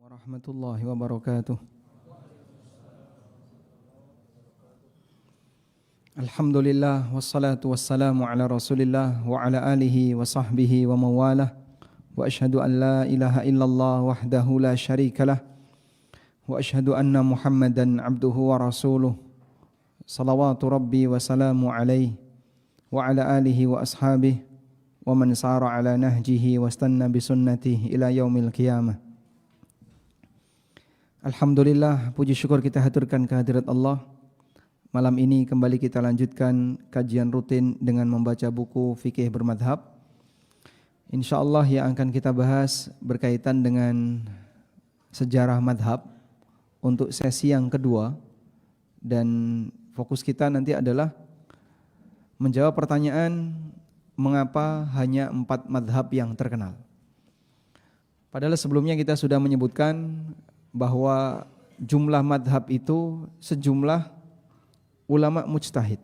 warahmatullahi wabarakatuh. Alhamdulillah wassalatu wassalamu ala Rasulillah wa ala alihi wa sahbihi wa mawalah. Wa asyhadu an la ilaha illallah wahdahu la syarikalah. Wa asyhadu anna Muhammadan abduhu wa rasuluh. Salawatu rabbi wa salamu alaihi wa ala alihi wa ashabihi wa man sara ala nahjihi wa istanna bi sunnatihi ila yaumil qiyamah. Alhamdulillah, puji syukur kita haturkan kehadirat Allah. Malam ini kembali kita lanjutkan kajian rutin dengan membaca buku fikih bermadhab. InsyaAllah yang akan kita bahas berkaitan dengan sejarah madhab untuk sesi yang kedua. Dan fokus kita nanti adalah menjawab pertanyaan mengapa hanya 4 madhab yang terkenal. Padahal sebelumnya kita sudah menyebutkan bahwa jumlah madhab itu sejumlah ulama mujtahid,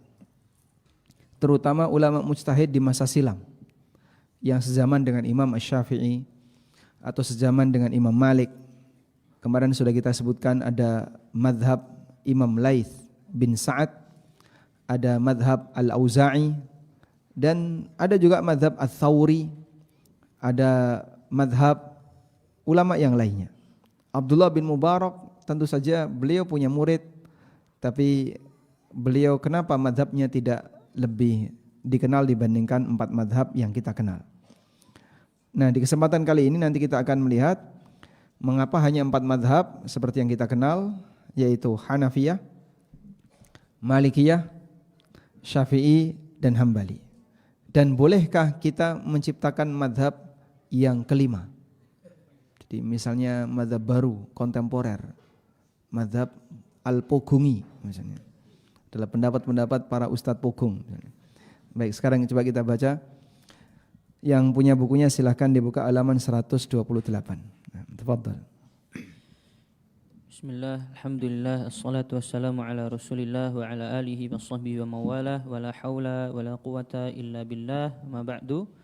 terutama ulama mujtahid di masa silam yang sezaman dengan Imam Asy-Syafi'i atau sezaman dengan Imam Malik. Kemarin sudah kita sebutkan ada madhab Imam Laits bin Sa'ad, ada madhab Al-Auza'i, dan ada juga madhab Ats-Tsauri, ada madhab ulama yang lainnya. Abdullah bin Mubarak tentu saja beliau punya murid, tapi beliau kenapa madhabnya tidak lebih dikenal dibandingkan 4 madhab yang kita kenal. Nah, di kesempatan kali ini nanti kita akan melihat mengapa hanya 4 madhab seperti yang kita kenal, yaitu Hanafiyah, Malikiyah, Syafi'i, dan Hambali. Dan bolehkah kita menciptakan madhab yang kelima? Jadi misalnya madhab baru, kontemporer, madhab Al-Pogungi misalnya, adalah pendapat-pendapat para ustadz Pogung. Baik, sekarang coba kita baca. Yang punya bukunya silahkan dibuka halaman 128. Tafadhal. Bismillah, alhamdulillah, assalatu wassalamu ala Rasulillah wa ala alihi wa sahbihi wa mawalah, wa la hawla wa la quwata illa billah, ma ba'du.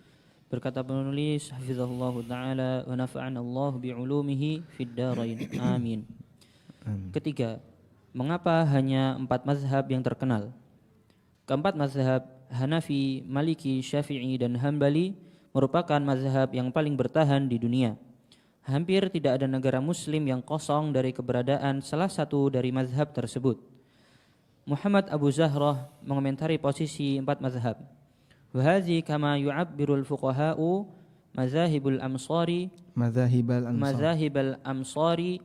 Berkata penulis, hafizahullahu ta'ala wa nafa'ana Allah bi'ulumihi fid darain. Amin. Ketiga, mengapa hanya 4 mazhab yang terkenal? Keempat mazhab, Hanafi, Maliki, Syafi'i, dan Hambali, merupakan mazhab yang paling bertahan di dunia. Hampir tidak ada negara muslim yang kosong dari keberadaan salah satu dari mazhab tersebut. Muhammad Abu Zahrah mengomentari posisi 4 mazhab. Wahadhi kama yu'abbirul fuqaha'u mazahibul amsari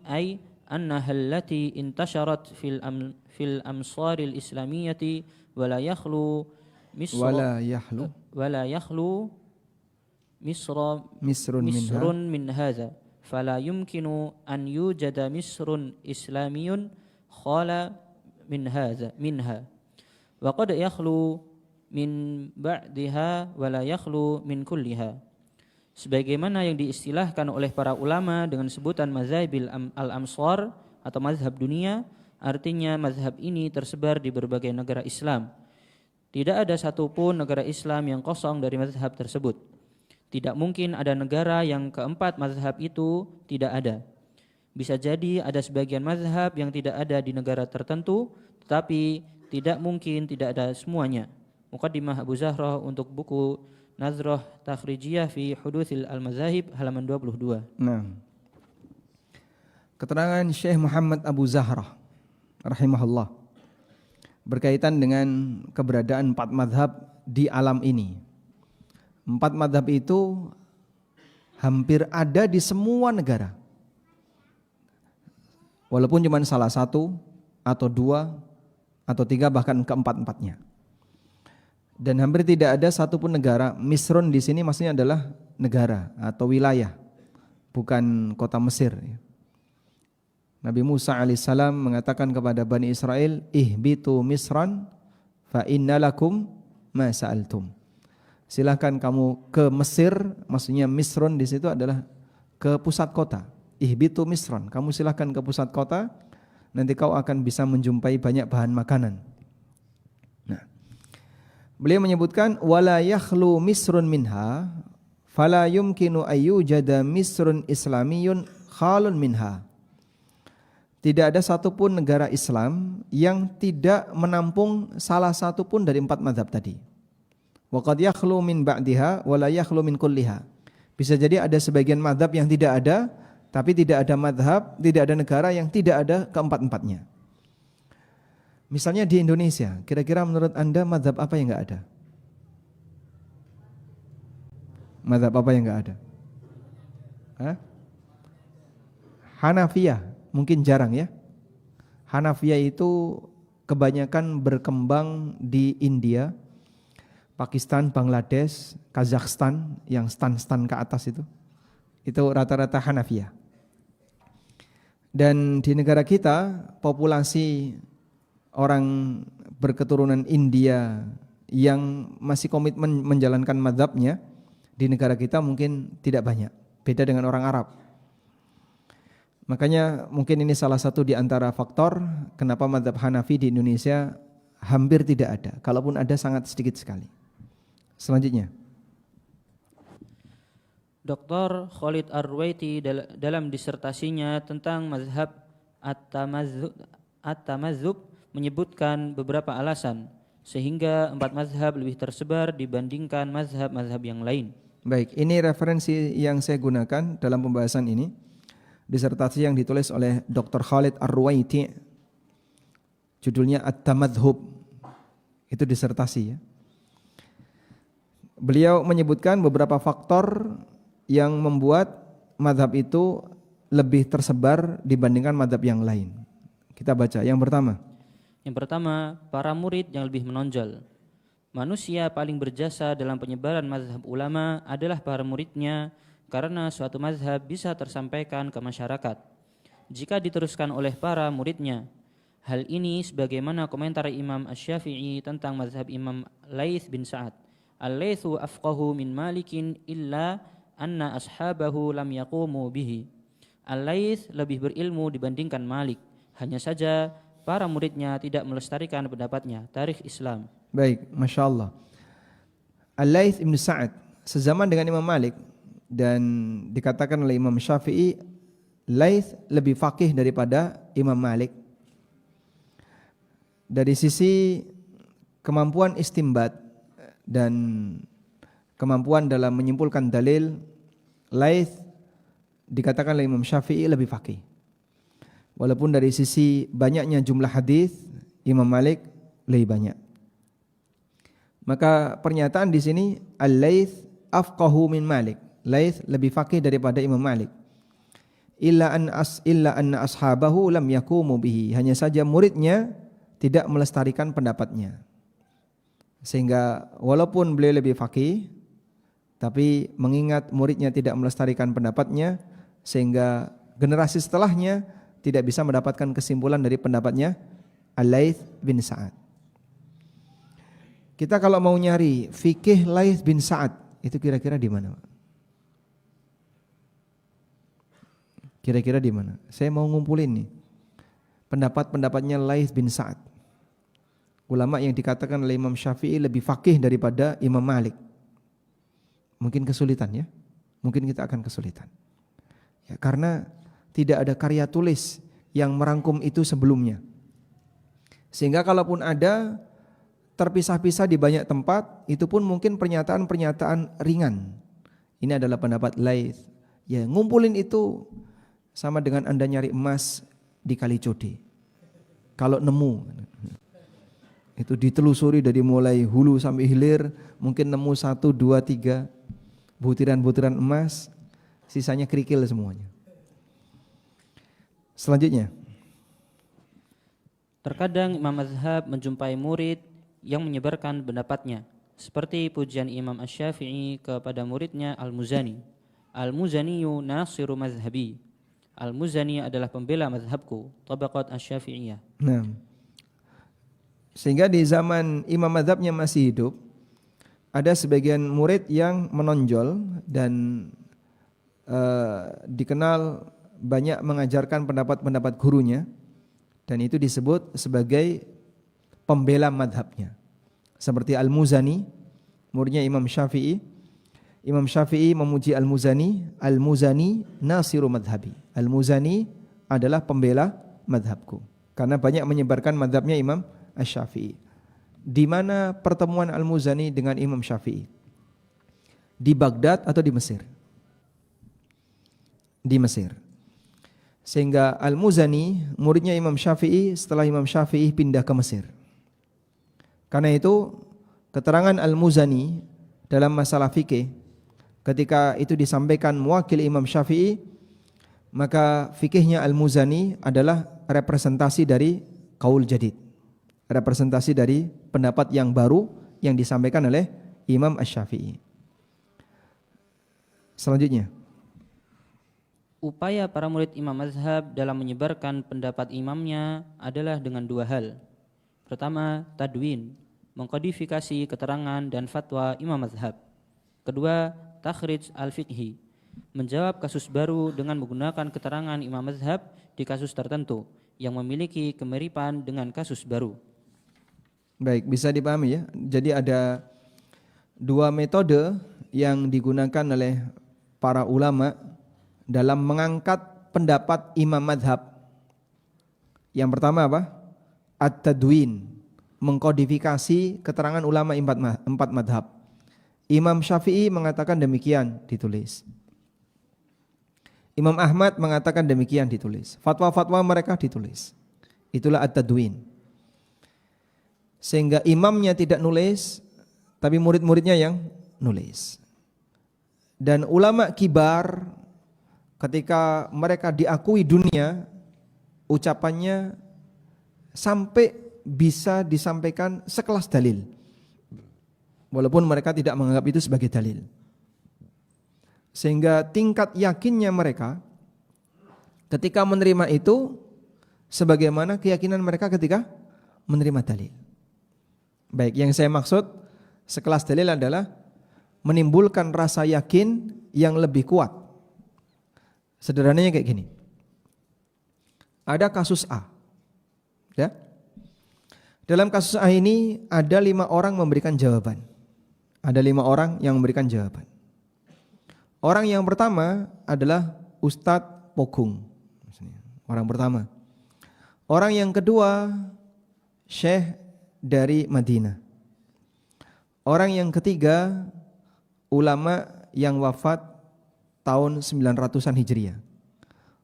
ay annaha allati intasharat fil amsaril islamiyyati wala yakhlu misrun min hadha fala yumkinu an yujada misrun islamiyyun khala minha wa qad yakhlu min ba'diha wala yakhlu min kulliha. Sebagaimana yang diistilahkan oleh para ulama dengan sebutan mazhabil al-amsar atau mazhab dunia, artinya mazhab ini tersebar di berbagai negara Islam. Tidak ada satupun negara Islam yang kosong dari mazhab tersebut. Tidak mungkin ada negara yang keempat mazhab itu tidak ada. Bisa jadi ada sebagian mazhab yang tidak ada di negara tertentu, tetapi tidak mungkin tidak ada semuanya. Muqaddimah Abu Zahrah untuk buku Nazrah Takhrijiyah fi Hudutsil Al-Mazahib halaman 22. Nah, keterangan Syekh Muhammad Abu Zahrah rahimahullah berkaitan dengan keberadaan 4 madhab di alam ini. 4 madhab itu hampir ada di semua negara, walaupun cuma salah satu atau 2 atau 3 bahkan keempat-empatnya. Dan hampir tidak ada satupun negara, misrun di sini maksudnya adalah negara atau wilayah, bukan kota Mesir. Nabi Musa alaihissalam mengatakan kepada Bani Israel, ihbitu misran fa inna lakum ma sa'altum. Silahkan kamu ke Mesir, maksudnya misrun di situ adalah ke pusat kota. Ihbitu misran, kamu silahkan ke pusat kota, nanti kau akan bisa menjumpai banyak bahan makanan. Beliau menyebutkan wala yakhlu misrun minha fala yumkinu ayyujada misrun islamiyun khalun minha. Tidak ada satupun negara Islam yang tidak menampung salah satu pun dari 4 mazhab tadi. Wa qad yakhlu min ba'diha wa la yakhlu min kulliha. Bisa jadi ada sebagian mazhab yang tidak ada, tapi tidak ada mazhab, tidak ada negara yang tidak ada keempat-empatnya. Misalnya di Indonesia, kira-kira menurut Anda mazhab apa yang enggak ada? Mazhab apa yang enggak ada? Hah? Hanafiyah, mungkin jarang ya. Hanafiyah itu kebanyakan berkembang di India, Pakistan, Bangladesh, Kazakhstan, yang stan-stan ke atas itu rata-rata Hanafiyah. Dan di negara kita, populasi orang berketurunan India yang masih komitmen menjalankan mazhabnya di negara kita mungkin tidak banyak, beda dengan orang Arab. Makanya mungkin ini salah satu di antara faktor kenapa mazhab Hanafi di Indonesia hampir tidak ada, kalaupun ada sangat sedikit sekali. Selanjutnya, Dr. Khalid Ar-Ruwaiti dalam disertasinya tentang mazhab At-Tamazzub menyebutkan beberapa alasan sehingga 4 mazhab lebih tersebar dibandingkan mazhab-mazhab yang lain. Baik, ini referensi yang saya gunakan dalam pembahasan ini. Disertasi yang ditulis oleh Dr. Khalid Ar-Ruwaiti, judulnya At-Tamadzhub. Itu disertasi ya. Beliau menyebutkan beberapa faktor yang membuat mazhab itu lebih tersebar dibandingkan mazhab yang lain. Kita baca yang pertama. Yang pertama, para murid yang lebih menonjol. Manusia paling berjasa dalam penyebaran mazhab ulama adalah para muridnya, karena suatu mazhab bisa tersampaikan ke masyarakat jika diteruskan oleh para muridnya. Hal ini sebagaimana komentar Imam Asy-Syafi'i tentang mazhab Imam Laits bin Sa'ad. Al-Laitsu afqahu min Malikin illa anna ashabahu lam yaqumu bihi. Al-Laits lebih berilmu dibandingkan Malik, hanya saja para muridnya tidak melestarikan pendapatnya. Tarikh Islam. Baik, Masya Allah. Al-Laits bin Sa'ad sezaman dengan Imam Malik, dan dikatakan oleh Imam Syafi'i Laits lebih faqih daripada Imam Malik. Dari sisi kemampuan istinbat dan kemampuan dalam menyimpulkan dalil, Laits dikatakan oleh Imam Syafi'i lebih faqih. Walaupun dari sisi banyaknya jumlah hadis, Imam Malik lebih banyak. Maka pernyataan di sini Al-Laits afqahu min Malik. Laits lebih faqih daripada Imam Malik. Illa anna ashabahu lam yaqumu bihi. Hanya saja muridnya tidak melestarikan pendapatnya. Sehingga walaupun beliau lebih faqih, tapi mengingat muridnya tidak melestarikan pendapatnya, sehingga generasi setelahnya tidak bisa mendapatkan kesimpulan dari pendapatnya Al-Laits bin Sa'ad. Kita kalau mau nyari fikih Laits bin Sa'ad, itu kira-kira di mana? Kira-kira di mana? Saya mau ngumpulin nih pendapat-pendapatnya Laits bin Sa'ad. Ulama yang dikatakan oleh Imam Syafi'i lebih faqih daripada Imam Malik. Mungkin kesulitan ya. Mungkin kita akan kesulitan. Ya, karena tidak ada karya tulis yang merangkum itu sebelumnya. Sehingga kalaupun ada terpisah-pisah di banyak tempat, itu pun mungkin pernyataan-pernyataan ringan. Ini adalah pendapat Laits. Ya, ngumpulin itu sama dengan Anda nyari emas di Kali Code. Kalau nemu, itu ditelusuri dari mulai hulu sampai hilir, mungkin nemu 1, 2, 3 butiran-butiran emas, sisanya kerikil semuanya. Selanjutnya, terkadang imam mazhab menjumpai murid yang menyebarkan pendapatnya, seperti pujian Imam Asy-Syafi'i kepada muridnya Al-Muzani. Al-Muzaniyu nasiru mazhabi. Al-Muzani adalah pembela mazhabku. Tabaqat Asy-Syafi'iyah. Nah, sehingga di zaman imam mazhabnya masih hidup, ada sebagian murid yang menonjol dan dikenal banyak mengajarkan pendapat-pendapat gurunya, dan itu disebut sebagai pembela mazhabnya. Seperti Al-Muzani, muridnya Imam Syafi'i, Imam Syafi'i memuji Al-Muzani, Al-Muzani nasiru madhabi. Al-Muzani adalah pembela madhabku. Karena banyak menyebarkan madhabnya Imam Asy-Syafi'i. Di mana pertemuan Al-Muzani dengan Imam Syafi'i? Di Baghdad atau di Mesir? Di Mesir. Sehingga Al-Muzani muridnya Imam Syafi'i, setelah Imam Syafi'i pindah ke Mesir. Karena itu keterangan Al-Muzani dalam masalah fikih, ketika itu disampaikan mewakili Imam Syafi'i, maka fikihnya Al-Muzani adalah representasi dari qaul jadid, representasi dari pendapat yang baru yang disampaikan oleh Imam Asy-Syafi'i. Selanjutnya, upaya para murid imam mazhab dalam menyebarkan pendapat imamnya adalah dengan dua hal. Pertama, tadwin, mengkodifikasi keterangan dan fatwa imam mazhab. Kedua, takhrij al-fiqhi, menjawab kasus baru dengan menggunakan keterangan imam mazhab di kasus tertentu yang memiliki kemiripan dengan kasus baru. Baik, bisa dipahami ya. Jadi ada dua metode yang digunakan oleh para ulama dalam mengangkat pendapat imam madhab. Yang pertama apa? At-tadwin, mengkodifikasi keterangan ulama empat madhab. Imam Syafi'i mengatakan demikian, ditulis. Imam Ahmad mengatakan demikian, ditulis. Fatwa-fatwa mereka ditulis. Itulah at-tadwin. Sehingga imamnya tidak nulis, tapi murid-muridnya yang nulis. Dan ulama kibar ketika mereka diakui dunia, ucapannya sampai bisa disampaikan sekelas dalil, walaupun mereka tidak menganggap itu sebagai dalil. Sehingga tingkat yakinnya mereka ketika menerima itu sebagaimana keyakinan mereka ketika menerima dalil. Baik, yang saya maksud sekelas dalil adalah menimbulkan rasa yakin yang lebih kuat. Sederhananya kayak gini. Ada kasus A. Ya. Dalam kasus A ini ada 5 orang memberikan jawaban. Ada 5 orang yang memberikan jawaban. Orang yang pertama adalah Ustadz Pogung. Orang pertama. Orang yang kedua Syekh dari Madinah. Orang yang ketiga ulama yang wafat tahun 900-an Hijriah.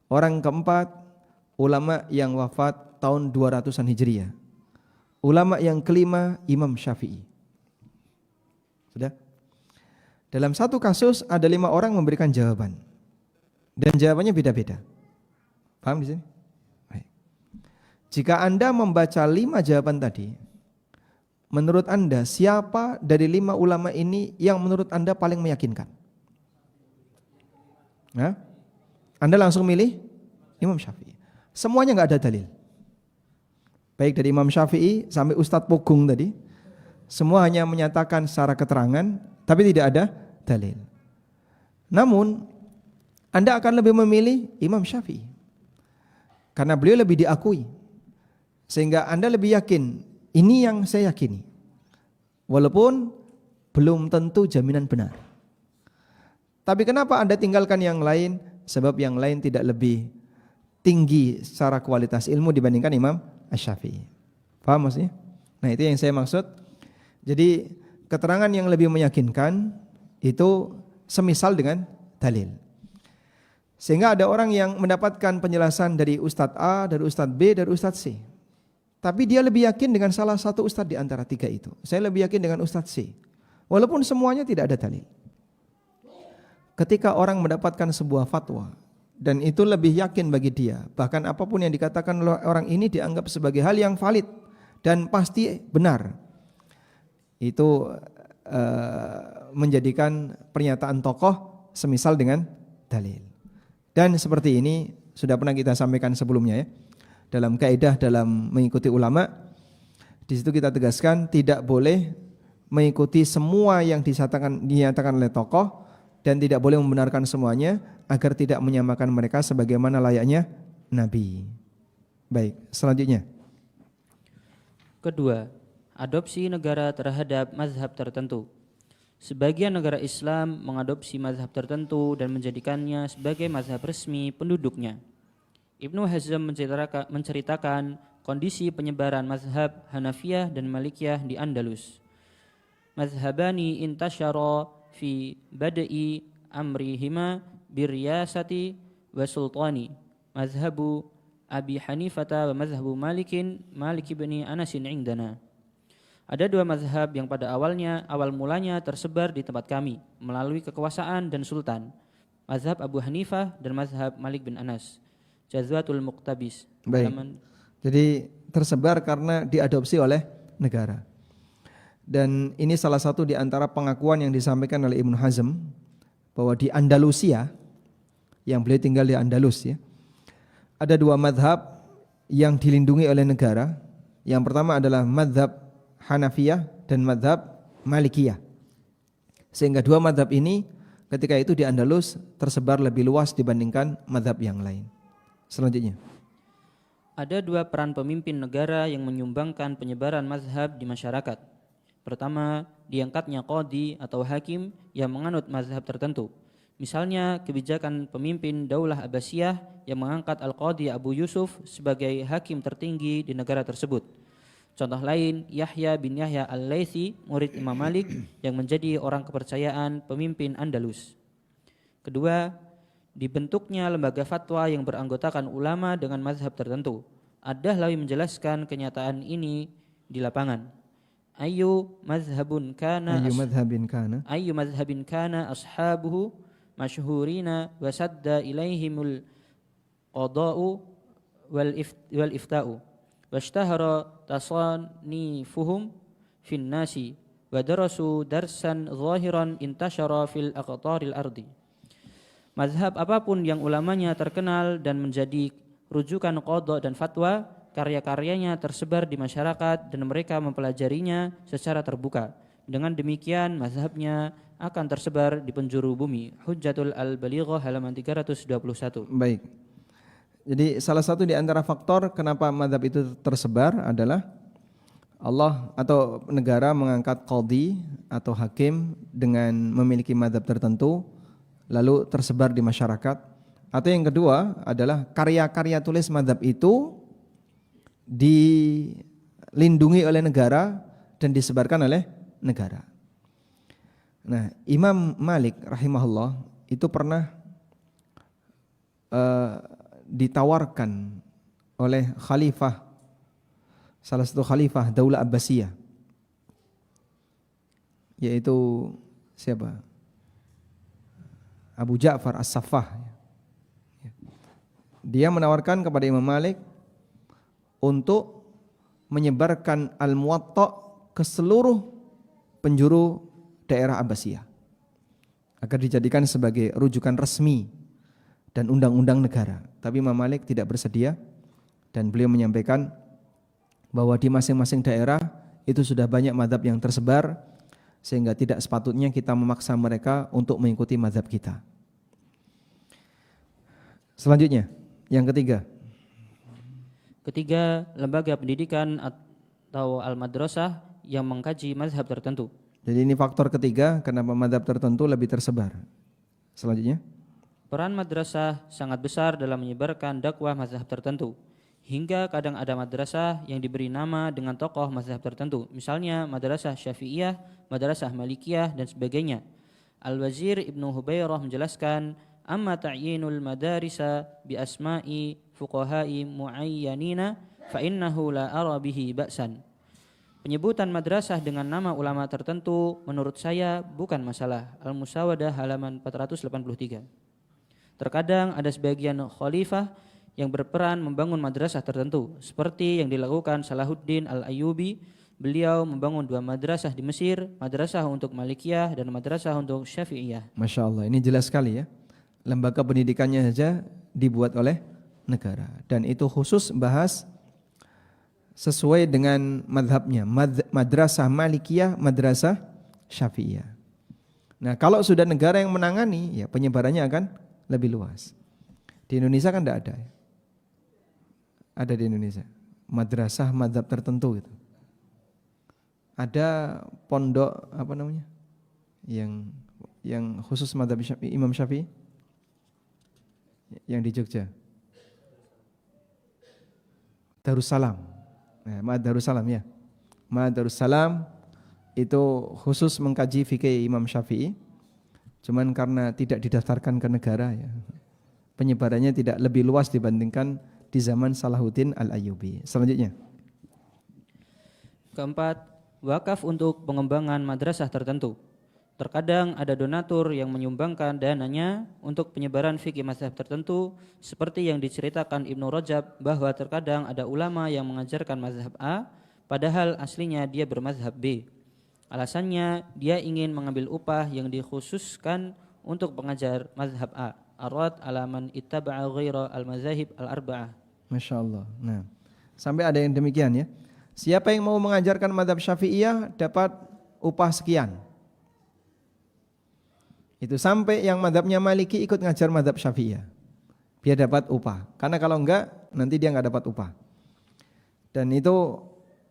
Orang keempat ulama yang wafat tahun 200-an Hijriah. Ulama yang kelima Imam Syafi'i. Sudah? Dalam satu kasus ada 5 orang memberikan jawaban. Dan jawabannya beda-beda. Paham di sini? Baik. Jika Anda membaca 5 jawaban tadi, menurut Anda siapa dari 5 ulama ini yang menurut Anda paling meyakinkan? Nah, Anda langsung milih Imam Syafi'i. Semuanya enggak ada dalil. Baik dari Imam Syafi'i sampai Ustadz Pogung tadi, semua hanya menyatakan secara keterangan, tapi tidak ada dalil. Namun, Anda akan lebih memilih Imam Syafi'i. Karena beliau lebih diakui. Sehingga Anda lebih yakin, ini yang saya yakini. Walaupun belum tentu jaminan benar. Tapi kenapa Anda tinggalkan yang lain? Sebab yang lain tidak lebih tinggi secara kualitas ilmu dibandingkan Imam Asy-Syafi'i. Paham maksudnya? Nah, itu yang saya maksud. Jadi keterangan yang lebih meyakinkan itu semisal dengan dalil. Sehingga ada orang yang mendapatkan penjelasan dari Ustadz A, dari Ustadz B, dari Ustadz C. Tapi dia lebih yakin dengan salah satu Ustadz di antara 3 itu. Saya lebih yakin dengan Ustadz C. Walaupun semuanya tidak ada dalil. Ketika orang mendapatkan sebuah fatwa dan itu lebih yakin bagi dia, bahkan apapun yang dikatakan oleh orang ini dianggap sebagai hal yang valid dan pasti benar, itu menjadikan pernyataan tokoh semisal dengan dalil. Dan seperti ini sudah pernah kita sampaikan sebelumnya ya. Dalam kaidah dalam mengikuti ulama, di situ kita tegaskan tidak boleh mengikuti semua yang dinyatakan oleh tokoh dan tidak boleh membenarkan semuanya agar tidak menyamakan mereka sebagaimana layaknya Nabi. Baik, selanjutnya. Kedua, adopsi negara terhadap mazhab tertentu. Sebagian negara Islam mengadopsi mazhab tertentu dan menjadikannya sebagai mazhab resmi penduduknya. Ibnu Hazm menceritakan kondisi penyebaran mazhab Hanafiyah dan Malikiyah di Andalus. Mazhabani intasyara fi bada'i amrihima biryasati wa sultani. Mazhabu Abi Hanifata wa mazhabu Malik ibn Anasin indana. Ada dua mazhab yang pada awal mulanya tersebar di tempat kami melalui kekuasaan dan sultan. Mazhab Abu Hanifah dan mazhab Malik bin Anas. Jazwatul Muqtabis. Baik. Jadi tersebar karena diadopsi oleh negara. Dan ini salah satu di antara pengakuan yang disampaikan oleh Ibnu Hazm bahwa di Andalusia, yang beliau tinggal di Andalus ya, ada dua mazhab yang dilindungi oleh negara. Yang pertama adalah mazhab Hanafiyah dan mazhab Malikiyah. Sehingga dua mazhab ini ketika itu di Andalus tersebar lebih luas dibandingkan mazhab yang lain. Selanjutnya. Ada dua peran pemimpin negara yang menyumbangkan penyebaran mazhab di masyarakat. Pertama, diangkatnya qadhi atau hakim yang menganut mazhab tertentu. Misalnya kebijakan pemimpin Daulah Abbasiyah yang mengangkat Al-Qadhi Abu Yusuf sebagai hakim tertinggi di negara tersebut. Contoh lain, Yahya bin Yahya Al-Laitsi, murid Imam Malik yang menjadi orang kepercayaan pemimpin Andalus. Kedua, dibentuknya lembaga fatwa yang beranggotakan ulama dengan mazhab tertentu. Ad-Dahlawi menjelaskan kenyataan ini di lapangan. Ayyu madhhabin kana ashabuhu masyhurina wa sadda ilaihimul qada'u wal ifta'u washtahara tasanifuhum fin nasi wa darasu darsan zahiran intasyara fil aqtaril ardi. Mazhab apapun yang ulamanya terkenal dan menjadi rujukan qadha dan fatwa, karya-karyanya tersebar di masyarakat dan mereka mempelajarinya secara terbuka. Dengan demikian mazhabnya akan tersebar di penjuru bumi. Hujjatul Al-Balighah halaman 321. Baik. Jadi salah satu di antara faktor kenapa mazhab itu tersebar adalah Allah atau negara mengangkat qadhi atau hakim dengan memiliki mazhab tertentu lalu tersebar di masyarakat. Atau yang kedua adalah karya-karya tulis mazhab itu dilindungi oleh negara dan disebarkan oleh negara. Nah, Imam Malik rahimahullah itu pernah ditawarkan oleh khalifah, salah satu khalifah Daulah Abbasiyah, yaitu siapa? Abu Ja'far As-Saffah. Dia menawarkan kepada Imam Malik untuk menyebarkan Al-Muwatta ke seluruh penjuru daerah Abbasiyah agar dijadikan sebagai rujukan resmi dan undang-undang negara. Tapi Imam Malik tidak bersedia dan beliau menyampaikan bahwa di masing-masing daerah itu sudah banyak mazhab yang tersebar sehingga tidak sepatutnya kita memaksa mereka untuk mengikuti mazhab kita. Selanjutnya, yang ketiga. Ketiga, lembaga pendidikan atau al-madrasah yang mengkaji mazhab tertentu. Jadi ini faktor ketiga kenapa mazhab tertentu lebih tersebar. Selanjutnya. Peran madrasah sangat besar dalam menyebarkan dakwah mazhab tertentu. Hingga kadang ada madrasah yang diberi nama dengan tokoh mazhab tertentu. Misalnya madrasah Syafi'iyah, madrasah Malikiyah dan sebagainya. Al-Wazir Ibnu Hubairah menjelaskan, amma ta'yinul madarisa bi asma'i fuqaha'i muayyanina fa innahu la ara bihi ba'san. Penyebutan madrasah dengan nama ulama tertentu menurut saya bukan masalah. Al-Musawadah halaman 483. Terkadang ada sebagian khalifah yang berperan membangun madrasah tertentu, seperti yang dilakukan Salahuddin Al-Ayyubi. Beliau membangun dua madrasah di Mesir, madrasah untuk Malikiyah dan madrasah untuk Syafi'iyah. Masya Allah, ini jelas sekali ya. Lembaga pendidikannya saja dibuat oleh negara. Dan itu khusus bahas sesuai dengan madhabnya, madrasah Malikiyah, madrasah Syafi'iyah. Nah kalau sudah negara yang menangani, ya penyebarannya akan lebih luas. Di Indonesia kan tidak ada ya. Ada di Indonesia madrasah mazhab tertentu gitu. Ada pondok apa namanya Yang khusus mazhab Imam Syafi'i? Yang di Jogja. Darussalam. Nah, Ma'had Darussalam ya. Ma'had Darussalam itu khusus mengkaji fikih Imam Syafi'i. Cuman karena tidak didaftarkan ke negara ya. Penyebarannya tidak lebih luas dibandingkan di zaman Salahuddin Al-Ayyubi. Selanjutnya. Keempat, wakaf untuk pengembangan madrasah tertentu. Terkadang ada donatur yang menyumbangkan dananya untuk penyebaran fikih mazhab tertentu, seperti yang diceritakan Ibnu Rajab bahwa terkadang ada ulama yang mengajarkan mazhab A, padahal aslinya dia bermazhab B. Alasannya dia ingin mengambil upah yang dikhususkan untuk pengajar mazhab A. Ar-Rad ala man ittaba'a ghaira al-mazahib al-arba'ah. Masya Allah. Nah, sampai ada yang demikian ya. Siapa yang mau mengajarkan mazhab Syafi'iyah dapat upah sekian. Itu sampai yang mazhabnya Maliki ikut ngajar mazhab Syafi'iyah. Biar dapat upah. Karena kalau enggak, nanti dia enggak dapat upah. Dan itu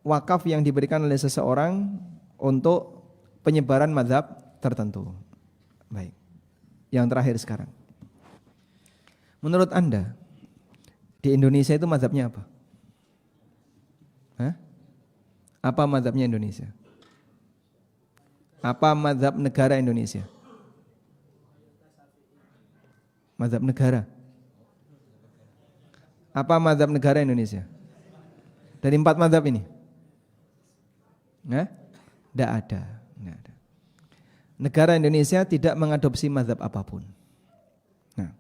wakaf yang diberikan oleh seseorang untuk penyebaran mazhab tertentu. Baik. Yang terakhir sekarang. Menurut Anda, di Indonesia itu mazhabnya apa? Hah? Apa mazhabnya Indonesia? Apa mazhab negara Indonesia? Mazhab negara. Apa mazhab negara Indonesia? Dari 4 mazhab ini? Tidak ada. Negara Indonesia tidak mengadopsi mazhab apapun. Nah,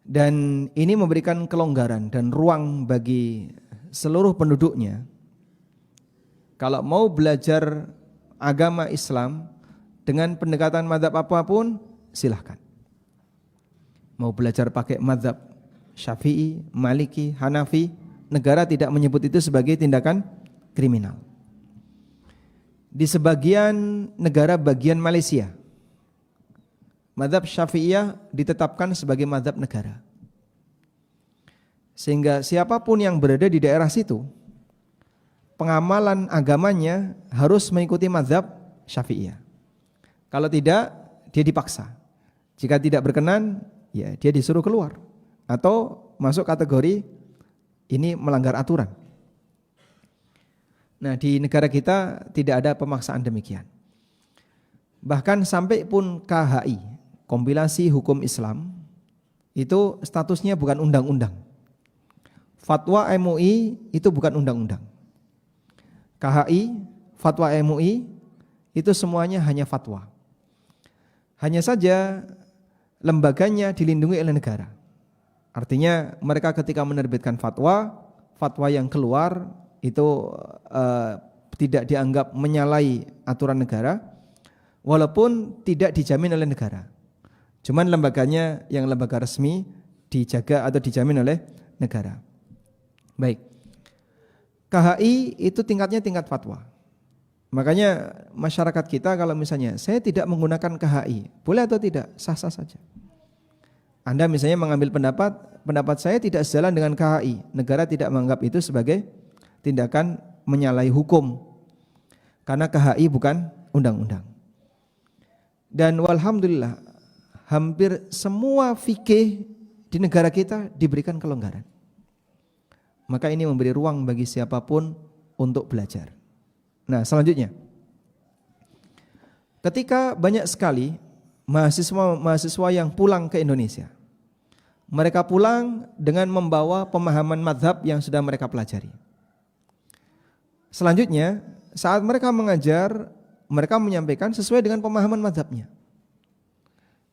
dan ini memberikan kelonggaran dan ruang bagi seluruh penduduknya. Kalau mau belajar agama Islam dengan pendekatan mazhab apapun, silahkan. Mau belajar pakai mazhab Syafi'i, Maliki, Hanafi, negara tidak menyebut itu sebagai tindakan kriminal. Di sebagian negara bagian Malaysia, mazhab Syafi'iyah ditetapkan sebagai mazhab negara. Sehingga siapapun yang berada di daerah situ, pengamalan agamanya harus mengikuti mazhab Syafi'iyah. Kalau tidak, dia dipaksa. Jika tidak berkenan, ya dia disuruh keluar atau masuk kategori ini melanggar aturan. Nah, di negara kita tidak ada pemaksaan demikian. Bahkan sampai pun KHI, kompilasi hukum Islam, itu statusnya bukan undang-undang. Fatwa MUI itu bukan undang-undang. KHI, fatwa MUI itu semuanya hanya fatwa. Hanya saja lembaganya dilindungi oleh negara. Artinya mereka ketika menerbitkan fatwa, fatwa yang keluar itu tidak dianggap menyalahi aturan negara, walaupun tidak dijamin oleh negara. Cuman lembaganya yang lembaga resmi dijaga atau dijamin oleh negara. Baik. KHI itu tingkatnya tingkat fatwa. Makanya masyarakat kita kalau misalnya saya tidak menggunakan KHI, boleh atau tidak? Sah-sah saja. Anda misalnya mengambil pendapat saya tidak sejalan dengan KHI, negara tidak menganggap itu sebagai tindakan menyalahi hukum. Karena KHI bukan undang-undang. Dan walhamdulillah hampir semua fikih di negara kita diberikan kelonggaran. Maka ini memberi ruang bagi siapapun untuk belajar. Nah, selanjutnya, ketika banyak sekali mahasiswa yang pulang ke Indonesia, mereka pulang dengan membawa pemahaman mazhab yang sudah mereka pelajari. Selanjutnya, saat mereka mengajar, mereka menyampaikan sesuai dengan pemahaman mazhabnya.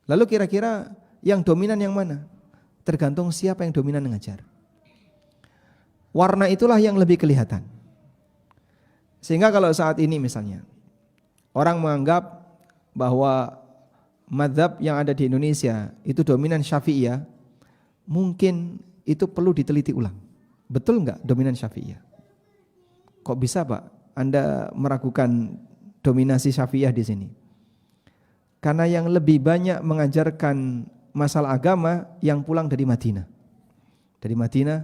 Lalu kira-kira yang dominan yang mana? Tergantung siapa yang dominan mengajar. Warna itulah yang lebih kelihatan. Sehingga kalau saat ini misalnya orang menganggap bahwa mazhab yang ada di Indonesia itu dominan Syafi'iyah, mungkin itu perlu diteliti ulang. Betul enggak dominan Syafi'iyah? Kok bisa Pak Anda meragukan dominasi Syafi'iyah di sini? Karena yang lebih banyak mengajarkan masalah agama yang pulang dari Madinah. Dari Madinah,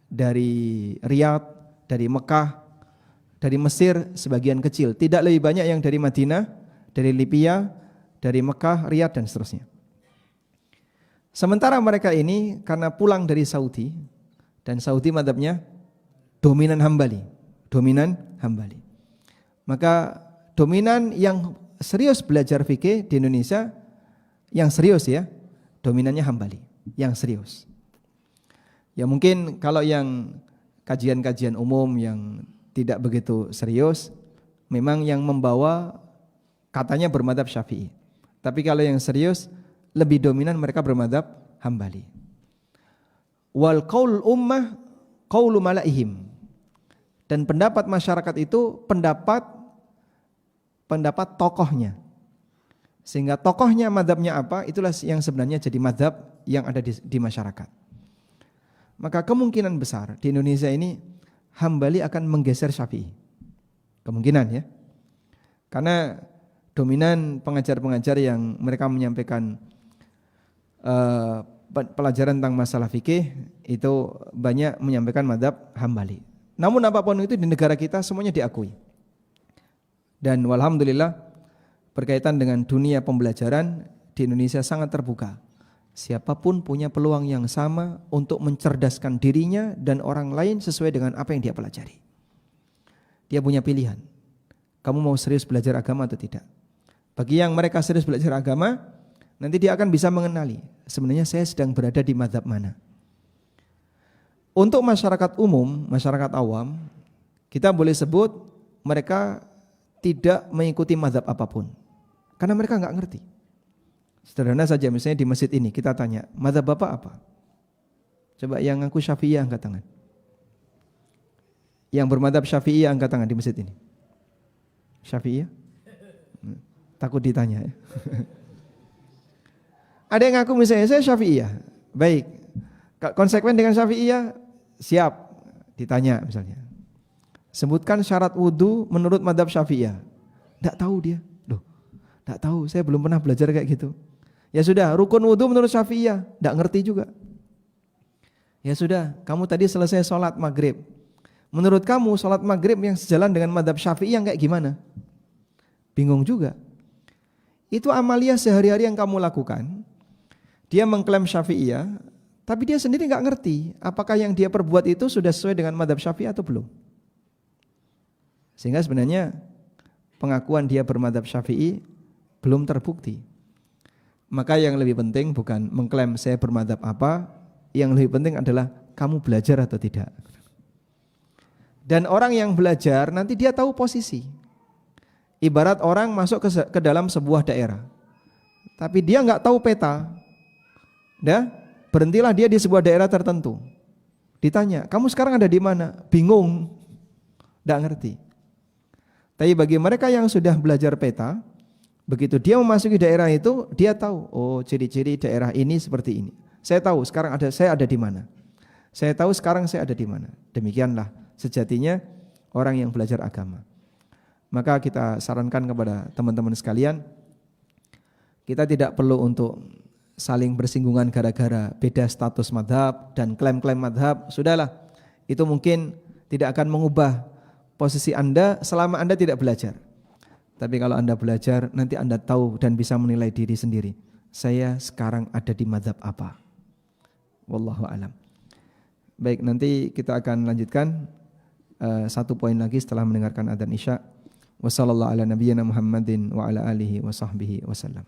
dari Riyadh, dari Mekah, dari Mesir sebagian kecil. Tidak lebih banyak yang dari Madinah dari Libya, dari Mekah, Riyadh dan seterusnya. Sementara mereka ini karena pulang dari Saudi, dan Saudi madhabnya dominan Hambali, Maka dominan yang serius belajar fikih di Indonesia, yang serius ya, dominannya Hambali, yang serius. Ya mungkin kalau yang kajian-kajian umum yang tidak begitu serius, memang yang membawa katanya bermadhab Syafi'i. Tapi kalau yang serius, lebih dominan mereka bermadhab Hambali. Wal qaul ummah qaulu malaihim. Dan pendapat masyarakat itu pendapat tokohnya. Sehingga tokohnya madhabnya apa, itulah yang sebenarnya jadi madhab yang ada di masyarakat. Maka kemungkinan besar di Indonesia ini Hambali akan menggeser Syafi'i. Kemungkinan ya. Karena dominan pengajar-pengajar yang mereka menyampaikan pelajaran tentang masalah fikih itu banyak menyampaikan madhab Hambali. Namun apapun itu di negara kita semuanya diakui. Dan walhamdulillah berkaitan dengan dunia pembelajaran di Indonesia sangat terbuka. Siapapun punya peluang yang sama untuk mencerdaskan dirinya dan orang lain sesuai dengan apa yang dia pelajari. Dia punya pilihan. Kamu mau serius belajar agama atau tidak? Bagi yang mereka serius belajar agama, nanti dia akan bisa mengenali sebenarnya saya sedang berada di mazhab mana. Untuk masyarakat umum, masyarakat awam, kita boleh sebut mereka tidak mengikuti mazhab apapun. Karena mereka enggak ngerti. Sederhana saja, misalnya di masjid ini kita tanya, mazhab Bapak apa? Coba yang ngaku Syafi'iyah angkat tangan. Yang bermadzhab Syafi'iyah angkat tangan di masjid ini. Syafi'iyah? Takut ditanya ya. Ada yang ngaku misalnya saya Syafi'iyah. Baik. Konsekuen dengan Syafi'iyah? Siap. Ditanya misalnya. Sebutkan syarat wudu menurut mazhab Syafi'iyah. Enggak tahu dia. Loh, enggak tahu, saya belum pernah belajar kayak gitu. Ya sudah, rukun wudu menurut Syafi'iyah, enggak ngerti juga. Ya sudah, kamu tadi selesai sholat maghrib. Menurut kamu sholat maghrib yang sejalan dengan mazhab Syafi'i yang kayak gimana? Bingung juga. Itu amaliyah sehari-hari yang kamu lakukan. Dia mengklaim Syafi'iyah, tapi dia sendiri enggak ngerti apakah yang dia perbuat itu sudah sesuai dengan mazhab Syafi'i atau belum. Sehingga sebenarnya pengakuan dia bermadzhab Syafi'i belum terbukti. Maka yang lebih penting bukan mengklaim saya bermadzhab apa, yang lebih penting adalah kamu belajar atau tidak. Dan orang yang belajar nanti dia tahu posisi. Ibarat orang masuk ke dalam sebuah daerah, tapi dia enggak tahu peta. Berhentilah dia di sebuah daerah tertentu. Ditanya, kamu sekarang ada di mana? Bingung, enggak ngerti. Tapi bagi mereka yang sudah belajar peta, begitu dia memasuki daerah itu, dia tahu, oh ciri-ciri daerah ini seperti ini. Saya tahu sekarang saya ada di mana. Saya tahu sekarang saya ada di mana. Demikianlah sejatinya orang yang belajar agama. Maka kita sarankan kepada teman-teman sekalian, kita tidak perlu untuk saling bersinggungan gara-gara beda status madhab dan klaim-klaim madhab. Sudahlah, itu mungkin tidak akan mengubah posisi Anda selama Anda tidak belajar. Tapi kalau Anda belajar, nanti Anda tahu dan bisa menilai diri sendiri. Saya sekarang ada di mazhab apa? Wallahu a'lam. Baik, nanti kita akan lanjutkan satu poin lagi setelah mendengarkan adzan Isya. Wassallallahu ala nabiyyina Muhammadin wa ala alihi wa sahbihi wasallam.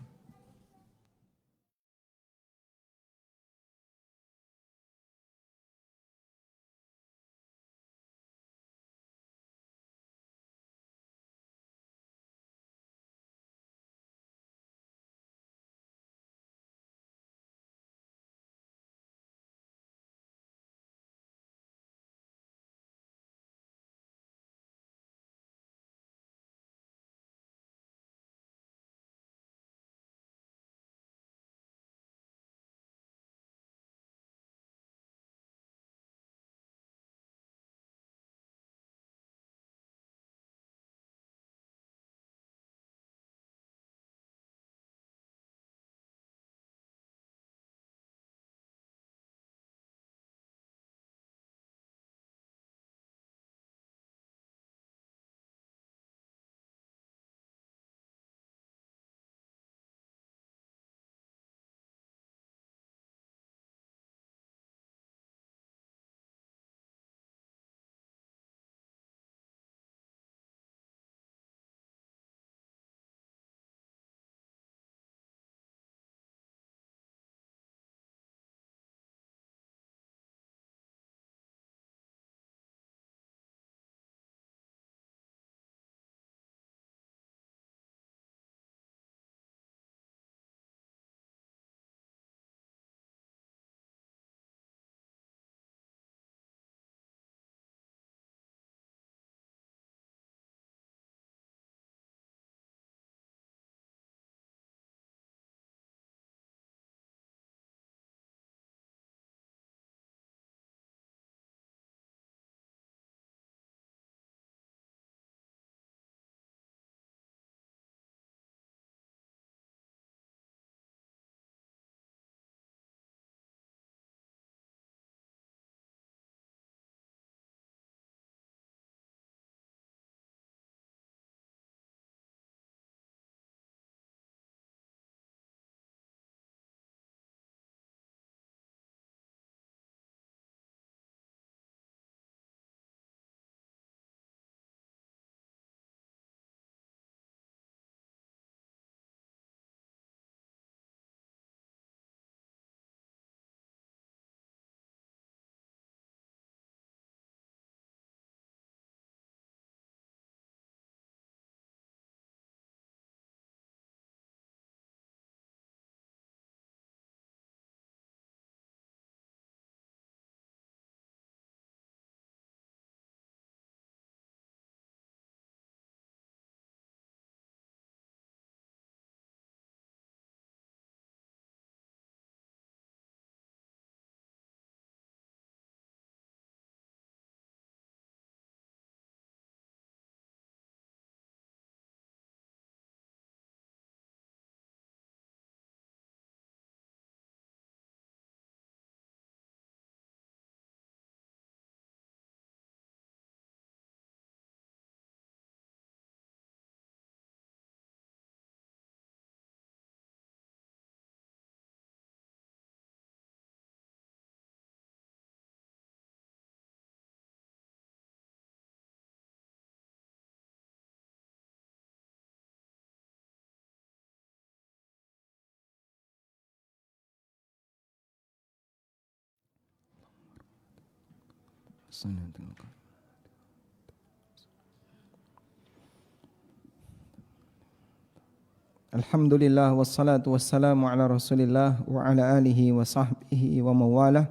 Alhamdulillah wassalatu wassalamu ala Rasulillah wa ala alihi wa sahbihi wa mawalah.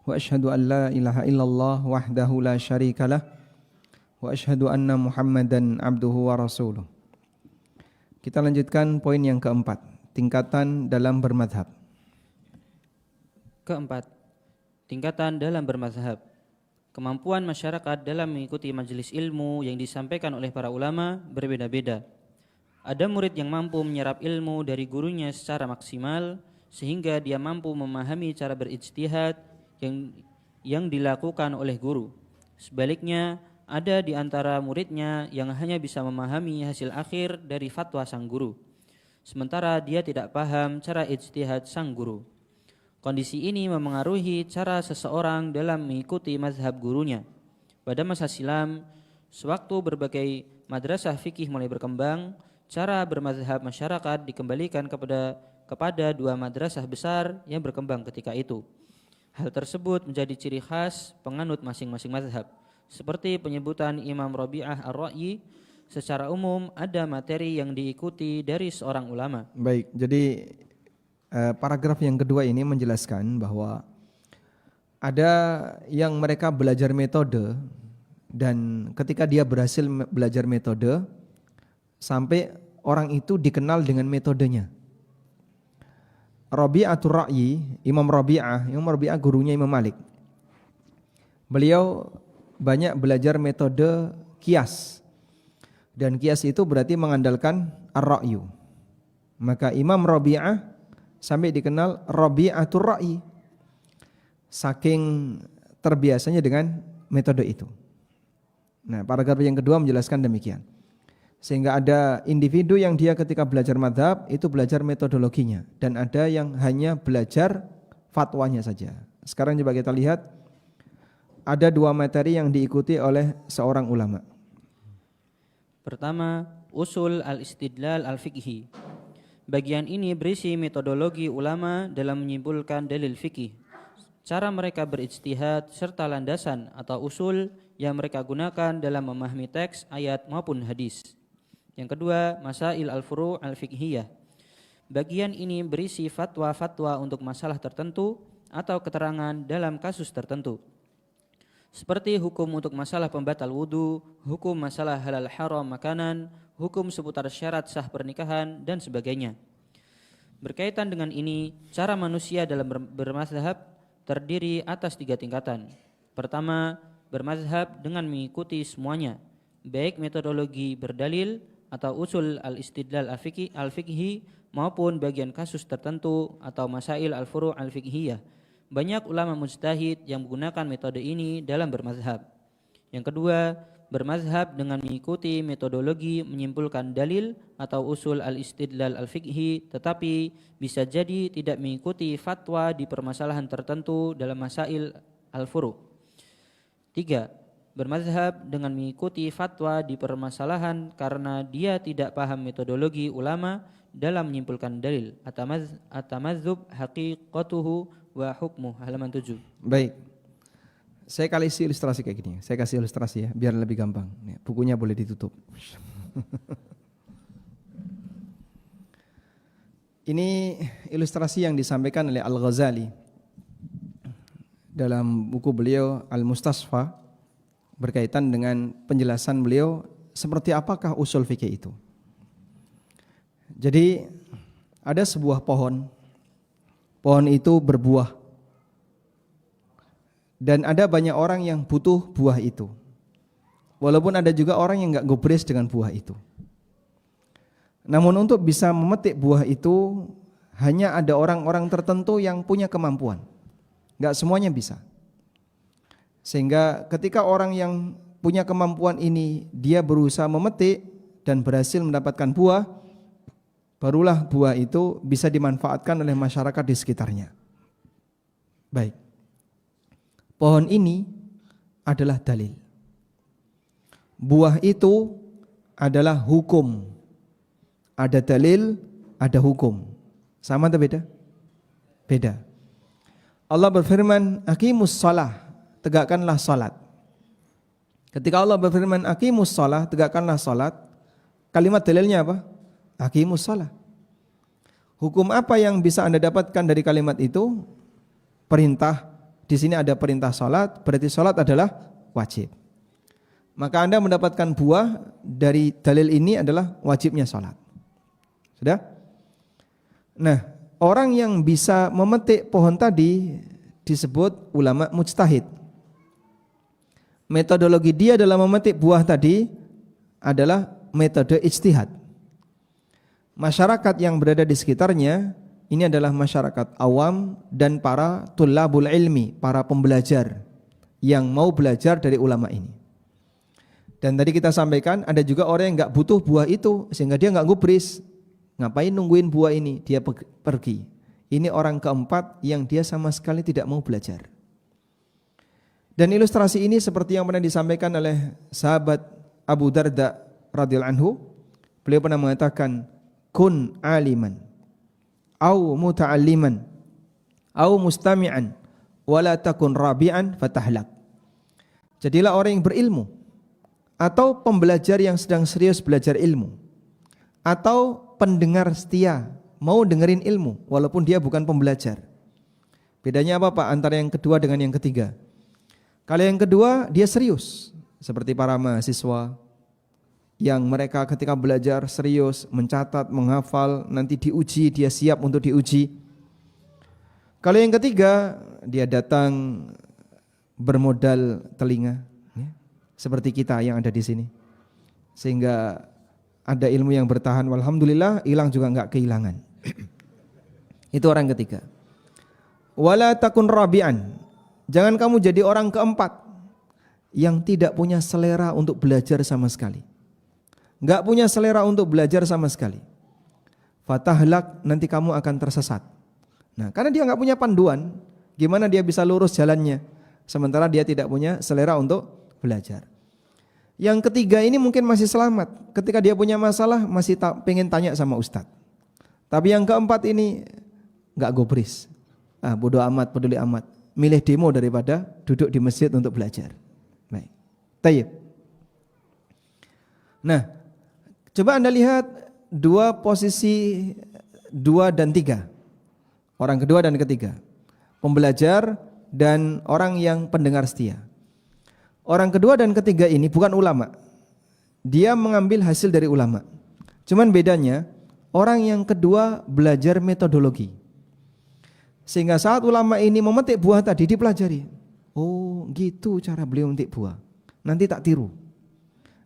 Wa asyhadu an la ilaha illallah wahdahu la syarikalah wa asyhadu anna Muhammadan abduhu wa rasuluh. Kita lanjutkan poin yang keempat, tingkatan dalam bermadhab. Keempat, tingkatan dalam bermazhab. Kemampuan masyarakat dalam mengikuti majelis ilmu yang disampaikan oleh para ulama berbeda-beda. Ada murid yang mampu menyerap ilmu dari gurunya secara maksimal sehingga dia mampu memahami cara berijtihad yang dilakukan oleh guru. Sebaliknya, ada di antara muridnya yang hanya bisa memahami hasil akhir dari fatwa sang guru, sementara dia tidak paham cara ijtihad sang guru. Kondisi ini memengaruhi cara seseorang dalam mengikuti mazhab gurunya. Pada masa silam, sewaktu berbagai madrasah fikih mulai berkembang, cara bermazhab masyarakat dikembalikan kepada dua madrasah besar yang berkembang ketika itu. Hal tersebut menjadi ciri khas penganut masing-masing mazhab. Seperti penyebutan Imam Rabi'ah Ar-Ra'yi, secara umum ada materi yang diikuti dari seorang ulama. Baik, jadi paragraf yang kedua ini menjelaskan bahwa ada yang mereka belajar metode dan ketika dia berhasil belajar metode sampai orang itu dikenal dengan metodenya. Rabi'atul Ra'yi, Imam Rabi'ah gurunya Imam Malik. Beliau banyak belajar metode qiyas. Dan qiyas itu berarti mengandalkan ar-ra'yu. Maka Imam Rabi'ah sampai dikenal Rabi'atul Ra'yi, saking terbiasanya dengan metode itu. Nah, paragraf yang kedua menjelaskan demikian. Sehingga ada individu yang dia ketika belajar madhab itu belajar metodologinya, dan ada yang hanya belajar fatwanya saja. Sekarang coba kita lihat, ada dua materi yang diikuti oleh seorang ulama. Pertama, usul al-istidlal al-fiqhi. Bagian ini berisi metodologi ulama dalam menyimpulkan dalil fikih, cara mereka berijtihad serta landasan atau usul yang mereka gunakan dalam memahami teks, ayat maupun hadis. Yang kedua, masail al-furu' al-fiqhiyah. Bagian ini berisi fatwa-fatwa untuk masalah tertentu atau keterangan dalam kasus tertentu. Seperti hukum untuk masalah pembatal wudu, hukum masalah halal haram makanan, hukum seputar syarat sah pernikahan, dan sebagainya. Berkaitan dengan ini, cara manusia dalam bermazhab terdiri atas 3 tingkatan. Pertama, bermazhab dengan mengikuti semuanya, baik metodologi berdalil atau usul al-istidlal al-fiqhi maupun bagian kasus tertentu atau masail al-furu' al-fiqhiyah. Banyak ulama mujtahid yang menggunakan metode ini dalam bermazhab. Yang kedua, bermazhab dengan mengikuti metodologi menyimpulkan dalil atau usul al-istidlal al-fiqhi, tetapi bisa jadi tidak mengikuti fatwa di permasalahan tertentu dalam masail al-furu'. 3. Bermazhab dengan mengikuti fatwa di permasalahan karena dia tidak paham metodologi ulama dalam menyimpulkan dalil. At-tamazzub haqiqatuhu wa hukmuh, halaman 7. Baik. Saya kasih ilustrasi kayak gini. Saya kasih ilustrasi ya, biar lebih gampang. Bukunya boleh ditutup. Ini ilustrasi yang disampaikan oleh Al-Ghazali dalam buku beliau Al-Mustasfa, berkaitan dengan penjelasan beliau seperti apakah usul fikih itu. Jadi ada sebuah pohon itu berbuah, dan ada banyak orang yang butuh buah itu, walaupun ada juga orang yang gak gubris dengan buah itu. Namun untuk bisa memetik buah itu hanya ada orang-orang tertentu yang punya kemampuan, gak semuanya bisa. Sehingga ketika orang yang punya kemampuan ini dia berusaha memetik dan berhasil mendapatkan buah, barulah buah itu bisa dimanfaatkan oleh masyarakat di sekitarnya. Baik. Pohon ini adalah dalil. Buah itu adalah hukum. Ada dalil, ada hukum. Sama atau beda? Beda. Allah berfirman, "Aqimus shalah." tegakkanlah salat. Ketika Allah berfirman aqimus shalah, tegakkanlah salat, kalimat dalilnya apa? Aqimus shalah. Hukum apa yang bisa Anda dapatkan dari kalimat itu? Perintah. Di sini ada perintah salat, berarti salat adalah wajib. Maka Anda mendapatkan buah dari dalil ini adalah wajibnya salat. Sudah? Nah, orang yang bisa memetik pohon tadi disebut ulama mujtahid. Metodologi dia dalam memetik buah tadi adalah metode ijtihad. Masyarakat yang berada di sekitarnya ini adalah masyarakat awam dan para tullabul ilmi, para pembelajar yang mau belajar dari ulama ini. Dan tadi kita sampaikan ada juga orang yang enggak butuh buah itu sehingga dia enggak gubris. Ngapain nungguin buah ini? Dia pergi. Ini orang keempat yang dia sama sekali tidak mau belajar. Dan ilustrasi ini seperti yang pernah disampaikan oleh sahabat Abu Darda radhiyallahu anhu. Beliau pernah mengatakan, kun aliman, au muta'alliman, au mustami'an, wala takun rabi'an fatahlak. Jadilah orang yang berilmu, atau pembelajar yang sedang serius belajar ilmu, atau pendengar setia, mau dengerin ilmu walaupun dia bukan pembelajar. Bedanya apa Pak antara yang kedua dengan yang ketiga? Kalau yang kedua dia serius, seperti para mahasiswa yang mereka ketika belajar serius, mencatat, menghafal, nanti diuji, dia siap untuk diuji. Kalau yang ketiga dia datang bermodal telinga, ya, seperti kita yang ada di sini, sehingga ada ilmu yang bertahan, walhamdulillah, hilang juga enggak kehilangan. Itu orang ketiga. Wala takun rabi'an, jangan kamu jadi orang keempat yang tidak punya selera untuk belajar sama sekali. Enggak punya selera untuk belajar sama sekali. Fatahlak, nanti kamu akan tersesat. Nah, karena dia enggak punya panduan, gimana dia bisa lurus jalannya sementara dia tidak punya selera untuk belajar. Yang ketiga ini mungkin masih selamat, ketika dia punya masalah masih pengen tanya sama ustadz. Tapi yang keempat ini enggak gubris. Bodoh amat, peduli amat, milih demo daripada duduk di masjid untuk belajar. Baik. Tayyib. Nah, coba Anda lihat dua posisi 2 dan 3. Orang kedua dan ketiga. Pembelajar dan orang yang pendengar setia. Orang kedua dan ketiga ini bukan ulama. Dia mengambil hasil dari ulama. Cuman bedanya orang yang kedua belajar metodologi. Sehingga saat ulama ini memetik buah tadi dipelajari. Oh, gitu cara beliau memetik buah. Nanti tak tiru.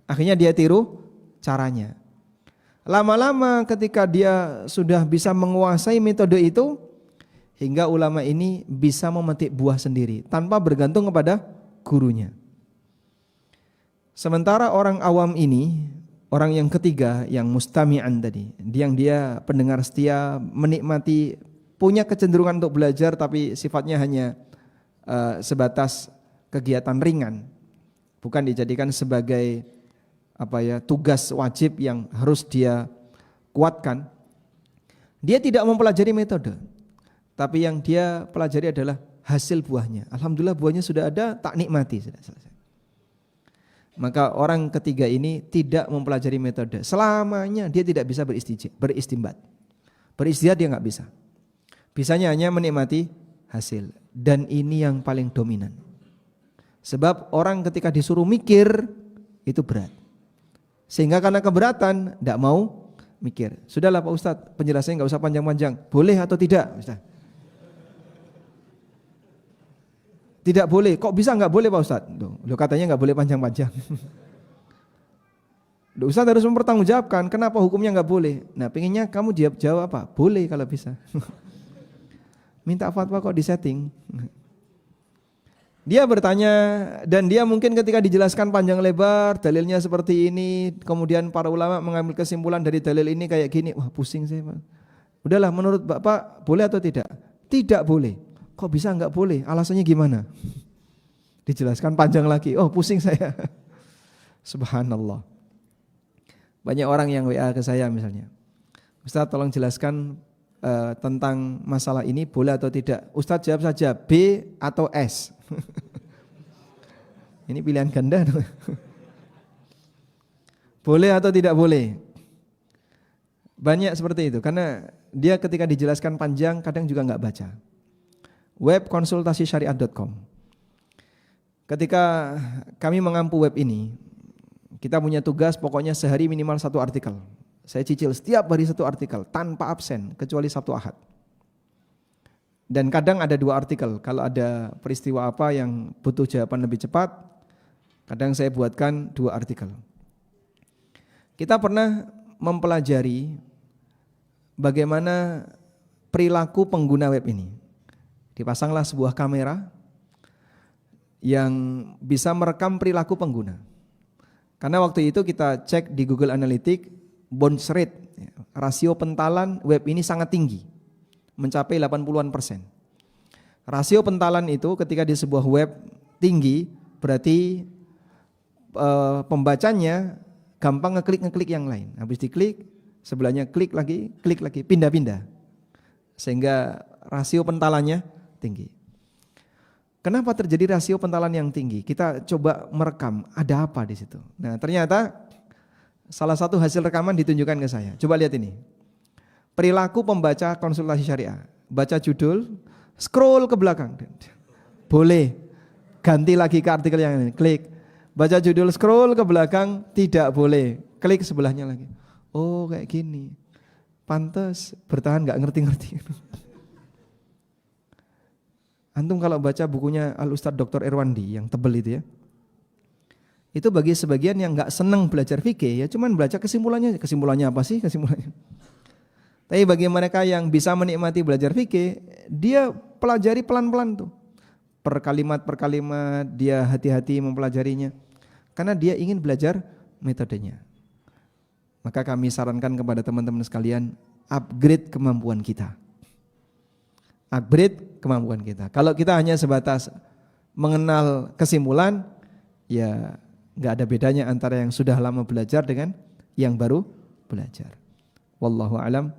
Akhirnya dia tiru caranya. Lama-lama ketika dia sudah bisa menguasai metode itu, hingga ulama ini bisa memetik buah sendiri tanpa bergantung kepada gurunya. Sementara orang awam ini, orang yang ketiga yang mustami'an tadi, yang dia pendengar setia, menikmati, punya kecenderungan untuk belajar tapi sifatnya hanya sebatas kegiatan ringan, bukan dijadikan sebagai tugas wajib yang harus dia kuatkan. Dia tidak mempelajari metode, tapi yang dia pelajari adalah hasil buahnya. Alhamdulillah buahnya sudah ada, tak nikmati, sudah selesai. Maka orang ketiga ini tidak mempelajari metode, selamanya dia tidak bisa beristimbat. Beristihad dia enggak bisa. Bisanya hanya menikmati hasil. Dan ini yang paling dominan. Sebab orang ketika disuruh mikir itu berat. Sehingga karena keberatan tidak mau mikir. Sudahlah Pak Ustadz, penjelasannya enggak usah panjang-panjang. Boleh atau tidak Ustadz? Tidak boleh. Kok bisa enggak boleh Pak Ustadz? Loh, katanya enggak boleh panjang-panjang. Ustadz harus mempertanggungjawabkan kenapa hukumnya enggak boleh. Nah, pengennya kamu jawab apa? Boleh kalau bisa. Minta fatwa kok disetting. Dia bertanya dan dia mungkin ketika dijelaskan panjang lebar dalilnya seperti ini, kemudian para ulama mengambil kesimpulan dari dalil ini kayak gini, wah pusing saya Pak. Udahlah, menurut Bapak boleh atau tidak? Tidak boleh. Kok bisa enggak boleh? Alasannya gimana? Dijelaskan panjang lagi, oh pusing saya. Subhanallah. Banyak orang yang WA ke saya misalnya, Ustaz tolong jelaskan tentang masalah ini boleh atau tidak. Ustaz jawab saja B atau S. Ini pilihan ganda. Boleh atau tidak boleh? Banyak seperti itu, karena dia ketika dijelaskan panjang kadang juga nggak baca. Web konsultasisyariat.com. Ketika kami mengampu web ini, kita punya tugas pokoknya sehari minimal 1 artikel. Saya cicil setiap hari 1 artikel tanpa absen kecuali Sabtu Ahad. Dan kadang ada 2 artikel. Kalau ada peristiwa apa yang butuh jawaban lebih cepat, kadang saya buatkan 2 artikel. Kita pernah mempelajari bagaimana perilaku pengguna web ini. Dipasanglah sebuah kamera yang bisa merekam perilaku pengguna. Karena waktu itu kita cek di Google Analytics, bounce rate, rasio pentalan web ini sangat tinggi, mencapai 80%. Rasio pentalan itu ketika di sebuah web tinggi, berarti pembacanya gampang ngeklik yang lain. Habis diklik, sebelahnya klik lagi, pindah-pindah. Sehingga rasio pentalannya tinggi. Kenapa terjadi rasio pentalan yang tinggi? Kita coba merekam, ada apa di situ. Nah, ternyata salah satu hasil rekaman ditunjukkan ke saya. Coba lihat ini. Perilaku pembaca konsultasi syariah. Baca judul, scroll ke belakang. Boleh. Ganti lagi ke artikel yang ini, klik. Baca judul, scroll ke belakang, tidak boleh. Klik sebelahnya lagi. Oh, kayak gini. Pantes bertahan gak ngerti-ngerti. Antum kalau baca bukunya Al-Ustadz Dr. Irwandi yang tebel itu ya, itu bagi sebagian yang gak senang belajar fikih ya cuman baca kesimpulannya apa sih kesimpulannya. Tapi bagi mereka yang bisa menikmati belajar fikih, dia pelajari pelan-pelan tuh. Per kalimat dia hati-hati mempelajarinya. Karena dia ingin belajar metodenya. Maka kami sarankan kepada teman-teman sekalian, upgrade kemampuan kita. Upgrade kemampuan kita. Kalau kita hanya sebatas mengenal kesimpulan, ya gak ada bedanya antara yang sudah lama belajar dengan yang baru belajar. Wallahu a'lam.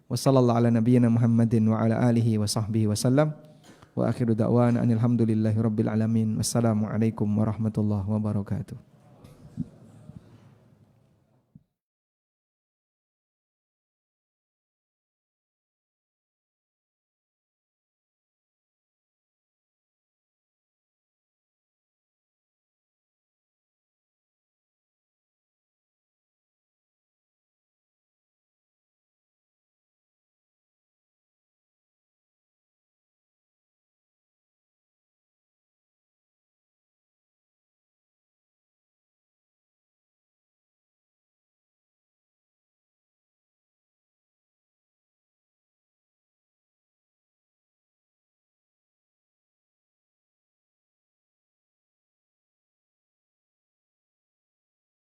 Wa sallallahu ala nabiyyina Muhammadin wa ala alihi wa sahbihi wa sallam. Wa akhiru da'wana anil hamdulillahi rabbil alamin. Wassalamualaikum warahmatullahi wabarakatuh.